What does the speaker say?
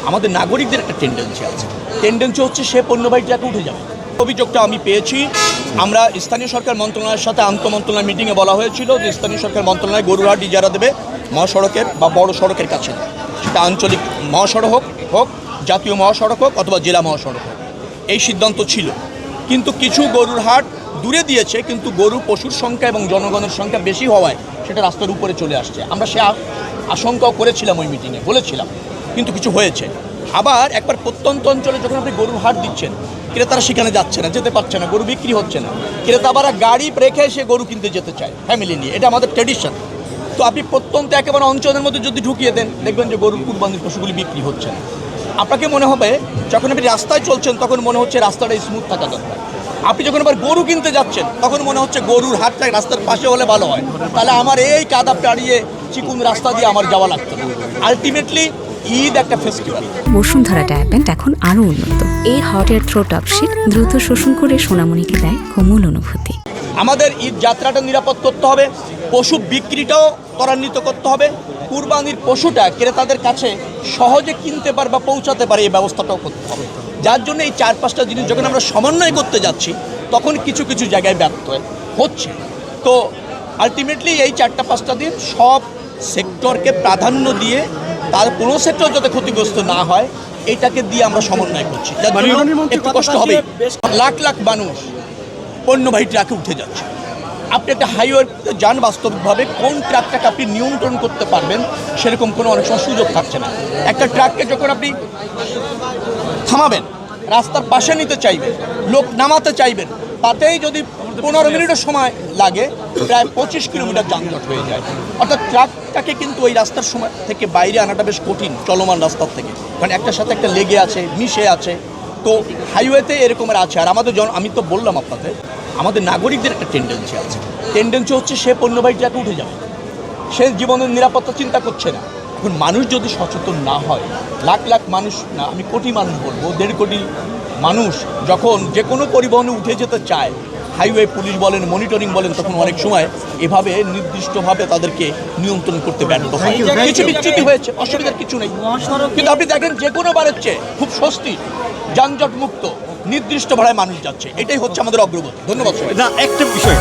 আমাদের নাগরিকদের একটা টেন্ডেন্সি হচ্ছে সে পণ্যবাহী ট্রাকে উঠে যাবে। অভিযোগটা আমি পেয়েছি। আমরা স্থানীয় সরকার মন্ত্রণালয়ের সাথে আন্তঃমন্ত্রণালয় মিটিংয়ে বলা হয়েছিল যে স্থানীয় সরকার মন্ত্রণালয় গরুরহাট ইজারা দেবে মহাসড়কের বা বড় সড়কের কাছে, সেটা আঞ্চলিক মহাসড়ক হোক জাতীয় মহাসড়ক হোক অথবা জেলা মহাসড়ক হোক, এই সিদ্ধান্ত ছিল। কিন্তু কিছু গরুর হাট দূরে দিয়েছে, কিন্তু গরুর পশুর সংখ্যা এবং জনগণের সংখ্যা বেশি হওয়ায় সেটা রাস্তার উপরে চলে আসছে। আমরা সে আশঙ্কাও করেছিলাম ওই মিটিংয়ে, বলেছিলাম, কিন্তু কিছু হয়েছে। আবার একবার প্রত্যন্ত অঞ্চলে যখন আপনি গরুর হাট দিচ্ছেন, ক্রেতারা সেখানে যাচ্ছে না, যেতে পারছে না, গরু বিক্রি হচ্ছে না, ক্রেতারা গাড়ি রেখে সে গরু কিনতে যেতে চায় ফ্যামিলি নিয়ে, এটা আমাদের ট্র্যাডিশন। তো আপনি প্রত্যন্ত একেবারে অঞ্চলের মধ্যে যদি ঢুকিয়ে দেন, দেখবেন যে গরুর কুরবানির পশুগুলি বিক্রি হচ্ছে না। আপনাকে মনে হবে যখন আপনি রাস্তায় চলছেন তখন মনে হচ্ছে রাস্তাটা স্মুথ থাকা দরকার। আপনি যখন আবার গরু কিনতে যাচ্ছেন তখন মনে হচ্ছে গরুর হাটটা রাস্তার পাশে হলে ভালো হয়, তাহলে আমার এই কাদা পেরিয়ে চিকুন রাস্তা দিয়ে আমার যাওয়া লাগতো না। আলটিমেটলি ঈদ একটা ফেস্টিভ্যাল। বসুন্ধরা ডায়াপেন্ট এখন আরও উন্নত। এই hot air through top sheet দ্রুত শোষণ করে সোনামণিকে দেয় কোমল অনুভূতি। আমাদের ঈদ যাত্রাটা নিরাপদ করতে হবে, পশু বিক্রিটাও ত্বরান্বিত করতে হবে, কুরবানির পশুটা ক্রেতাদের কাছে সহজে কিনতে পারে বা পৌঁছাতে পারে এই ব্যবস্থাটাও করতে হবে। যার জন্য এই 4-5টা জিনিস যখন আমরা সমন্বয় করতে যাচ্ছি তখন কিছু কিছু জায়গায় ব্যর্থ হচ্ছে। তো আলটিমেটলি এই 4-5টা দিন সব সেক্টরকে প্রাধান্য দিয়ে তার কোনো সেক্টর যাতে ক্ষতিগ্রস্ত না হয় এটাকে দিয়ে আমরা সমন্বয় করছি। যার জন্য একটু কষ্ট হবে। লাখ লাখ মানুষ পণ্যবাহী ট্রাকে উঠে যাচ্ছে। আপনি একটা হাইওয়েতে যান, বাস্তবিকভাবে কোন ট্রাকটাকে আপনি নিয়ন্ত্রণ করতে পারবেন সেরকম কোনো অনেক সময় সুযোগ থাকছে না। একটা ট্রাককে যখন আপনি থামাবেন, রাস্তার পাশে নিতে চাইবেন, লোক নামাতে চাইবেন, তাতেই যদি 15 মিনিটের সময় লাগে, প্রায় 25 কিলোমিটার যানজট হয়ে যায়। অর্থাৎ ট্রাকটাকে কিন্তু ওই রাস্তার সময় থেকে বাইরে আনাটা বেশ কঠিন, চলমান রাস্তার থেকে, কারণ একটার সাথে একটা লেগে আছে, মিশে আছে। তো হাইওয়েতে এরকমের আছে। আর আমাদের আমি তো বললাম আপনাদের, আমাদের নাগরিকদের একটা টেন্ডেন্সি হচ্ছে সে পণ্যবাহী ট্রাকে উঠে যাবে, সে জীবনের নিরাপত্তা চিন্তা করছে না। এখন মানুষ যদি সচেতন না হয়, লাখ লাখ মানুষ না, আমি কোটি মানুষ বলবো, 1.5 কোটি মানুষ যখন যে কোনো পরিবহনে উঠে যেতে চায়, হাইওয়ে পুলিশ বলেন, মনিটরিং বলেন, তখন অনেক সময় এভাবে নির্দিষ্টভাবে তাদেরকে নিয়ন্ত্রণ করতে ব্যর্থ হয়। কিছু বিচ্যুতি হয়েছে, অসুবিধার কিছু নেই, কিন্তু আপনি দেখেন যে কোনো বারের চেয়ে খুব স্বস্তি, যানজট মুক্ত, নির্দিষ্ট ভাড়ায় মানুষ যাচ্ছে। এটাই হচ্ছে আমাদের অগ্রগতি। ধন্যবাদ। না, একটা বিষয়